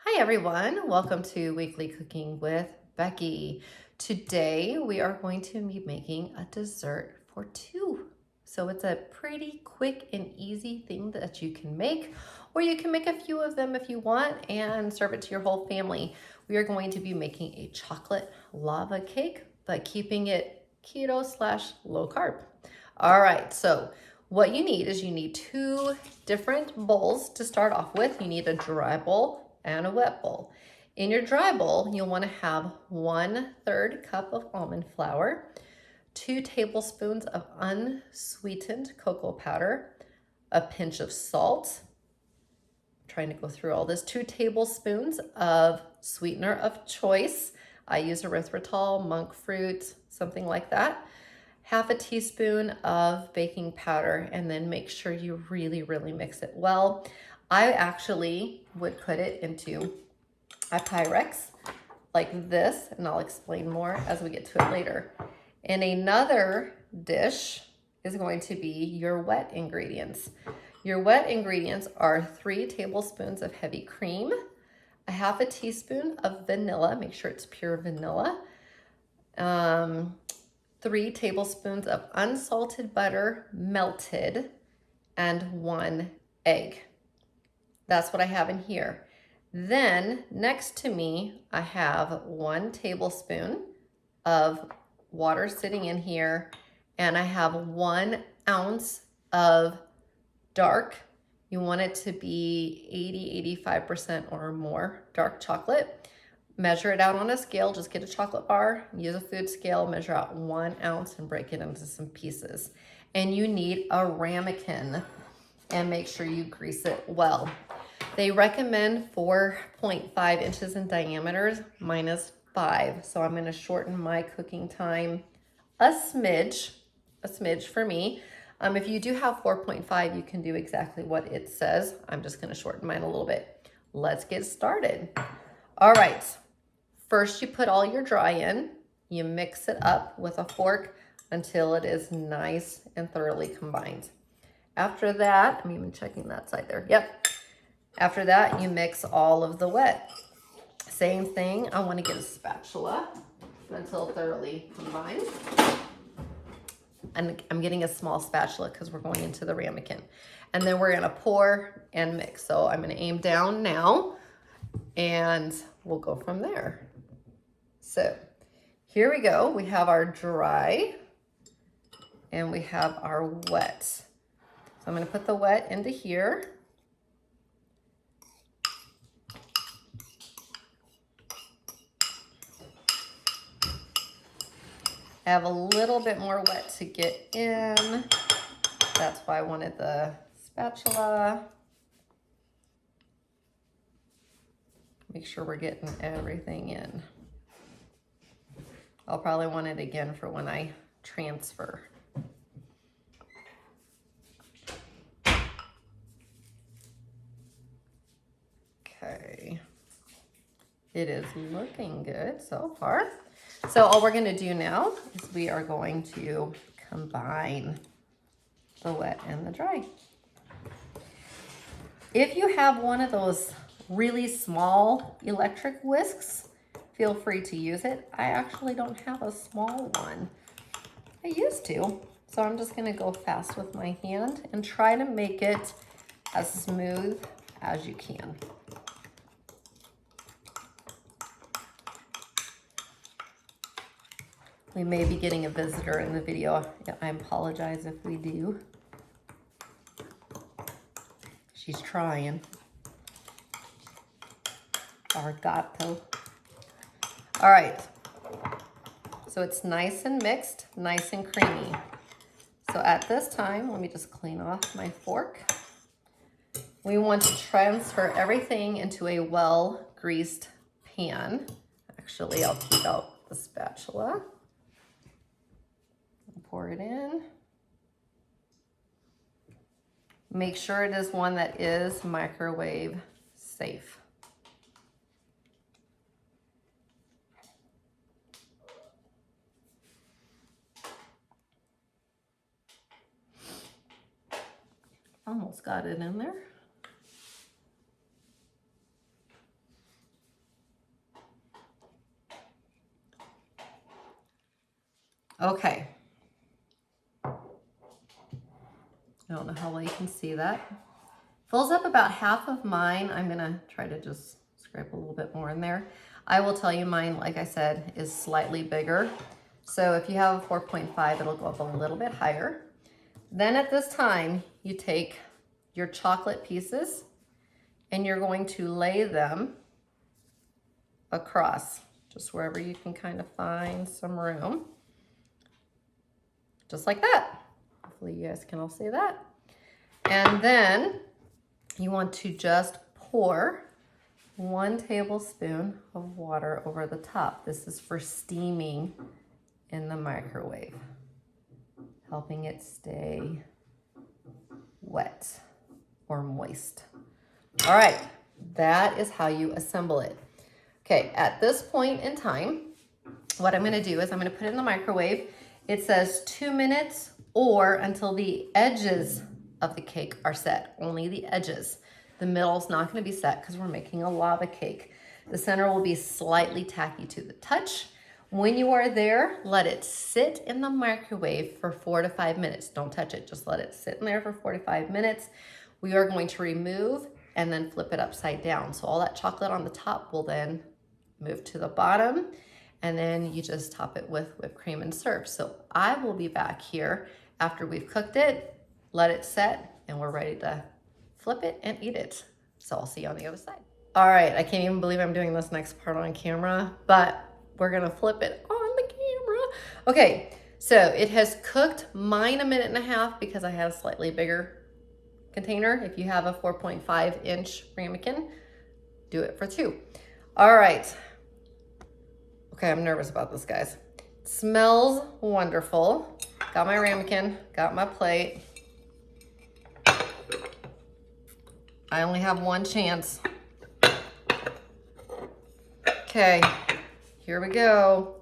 Hi everyone, welcome to Weekly Cooking with Becky. Today we are going to be making a dessert for two. So it's a pretty quick and easy thing that you can make, or you can make a few of them if you want and serve it to your whole family. We are going to be making a chocolate lava cake, but keeping it keto / low carb. All right, so what you need is you need two different bowls to start off with. You need a dry bowl and a wet bowl. In your dry bowl, you'll want to have 1/3 cup of almond flour, 2 tablespoons of unsweetened cocoa powder, a pinch of salt. I'm trying to go through all this. 2 tablespoons of sweetener of choice. I use erythritol, monk fruit, something like that. Half a teaspoon of baking powder, and then make sure you really mix it well. I actually would put it into a Pyrex like this, and I'll explain more as we get to it later. And another dish is going to be your wet ingredients. Your wet ingredients are 3 tablespoons of heavy cream, a half a teaspoon of vanilla, make sure it's pure vanilla, 3 tablespoons of unsalted butter melted, and 1 egg. That's what I have in here. Then next to me, I have 1 tablespoon of water sitting in here, and I have 1 ounce of dark. You want it to be 80–85% or more dark chocolate. Measure it out on a scale. Just get a chocolate bar, use a food scale, measure out 1 ounce and break it into some pieces. And you need a ramekin, and make sure you grease it well. They recommend 4.5 inches in diameter, mine is 5. So I'm gonna shorten my cooking time a smidge for me. If you do have 4.5, you can do exactly what it says. I'm just gonna shorten mine a little bit. Let's get started. All right, first you put all your dry in, you mix it up with a fork until it is nice and thoroughly combined. After that, I'm even checking that side there, yep. After that, you mix all of the wet. Same thing, I wanna get a spatula until thoroughly combined. And I'm getting a small spatula because we're going into the ramekin. And then we're gonna pour and mix. So I'm gonna aim down now and we'll go from there. So here we go. We have our dry and we have our wet. So I'm gonna put the wet into here. I have a little bit more wet to get in. That's why I wanted the spatula. Make sure we're getting everything in. I'll probably want it again for when I transfer. Okay. It is looking good so far. So all we're gonna do now is we are going to combine the wet and the dry. If you have one of those really small electric whisks, feel free to use it. I actually don't have a small one. I used to, so I'm just gonna go fast with my hand and try to make it as smooth as you can. We may be getting a visitor in the video. I apologize if we do. She's trying. Our gato. All right. So it's nice and mixed, nice and creamy. So at this time, let me just clean off my fork. We want to transfer everything into a well-greased pan. Actually, I'll keep out the spatula. Pour it in. Make sure it is one that is microwave safe. Almost got it in there. Okay. I don't know how well you can see that. Fills up about half of mine. I'm gonna try to just scrape a little bit more in there. I will tell you mine, like I said, is slightly bigger. So if you have a 4.5, it'll go up a little bit higher. Then at this time, you take your chocolate pieces and you're going to lay them across, just wherever you can kind of find some room. Just like that. Hopefully you guys can all see that. And then you want to just pour 1 tablespoon of water over the top. This is for steaming in the microwave, helping it stay wet or moist. All right, that is how you assemble it. Okay, at this point in time, what I'm gonna do is I'm gonna put it in the microwave. It says 2 minutes or until the edges of the cake are set, only the edges. The middle's not gonna be set because we're making a lava cake. The center will be slightly tacky to the touch. When you are there, let it sit in the microwave for 4 to 5 minutes. Don't touch it, just let it sit in there for 4 to 5 minutes. We are going to remove and then flip it upside down. So all that chocolate on the top will then move to the bottom, and then you just top it with whipped cream and serve. So I will be back here after we've cooked it, let it set, and we're ready to flip it and eat it. So I'll see you on the other side. All right, I can't even believe I'm doing this next part on camera, but we're gonna flip it on the camera. Okay, so it has cooked mine 1.5 minutes because I had a slightly bigger container. If you have a 4.5-inch ramekin, do it for 2. All right. Okay, I'm nervous about this, guys. Smells wonderful. Got my ramekin, got my plate. I only have 1 chance. Okay, here we go.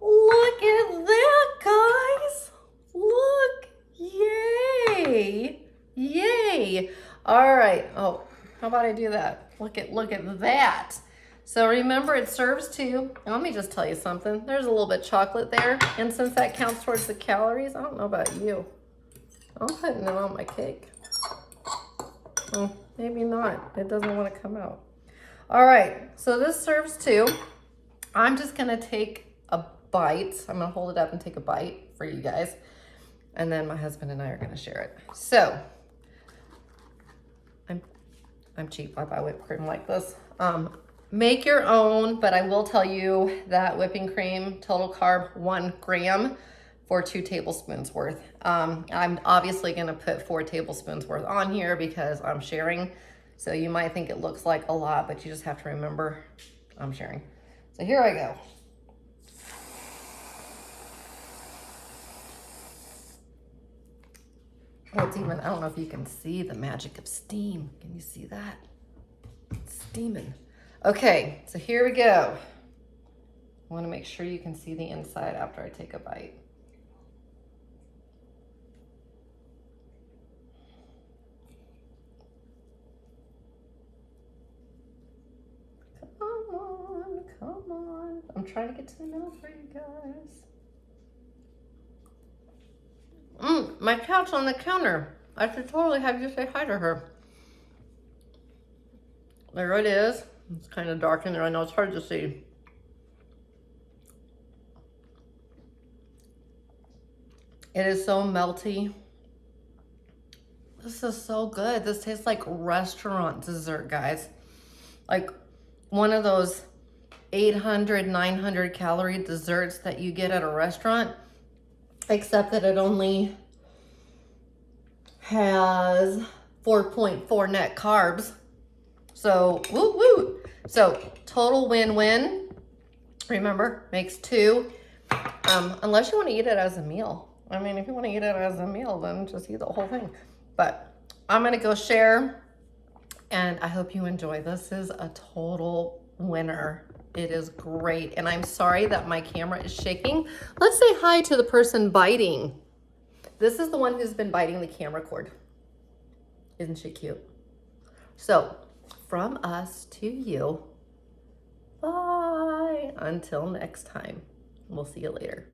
Look at that, guys. Look, yay, yay. All right, oh, how about I do that? Look at that. So remember, it serves 2. And let me just tell you something. There's a little bit of chocolate there. And since that counts towards the calories, I don't know about you. I'm putting it on my cake. Oh, maybe not. It doesn't want to come out. All right, so this serves 2. I'm just gonna take a bite. I'm gonna hold it up and take a bite for you guys. And then my husband and I are gonna share it. So, I'm cheap, I buy whipped cream like this. Make your own, but I will tell you that whipping cream, total carb, 1 gram for 2 tablespoons worth. I'm obviously gonna put 4 tablespoons worth on here because I'm sharing. So you might think it looks like a lot, but you just have to remember I'm sharing. So here I go. Oh, it's even, I don't know if you can see the magic of steam. Can you see that? It's steaming. Okay, so here we go. I want to make sure you can see the inside after I take a bite. Come on, come on. I'm trying to get to the middle for you guys. My cat's on the counter. I should totally have you say hi to her. There it is. It's kind of dark in there. I know it's hard to see. It is so melty. This is so good. This tastes like restaurant dessert, guys. Like one of those 800, 900 calorie desserts that you get at a restaurant, except that it only has 4.4 net carbs. So, woo woo. So, total win-win. Remember, makes 2. Unless you want to eat it as a meal. I mean, if you want to eat it as a meal, then just eat the whole thing. But I'm going to go share, and I hope you enjoy. This is a total winner. It is great. And I'm sorry that my camera is shaking. Let's say hi to the person biting. This is the one who's been biting the camera cord. Isn't she cute? So, from us to you, bye until next time. We'll see you later.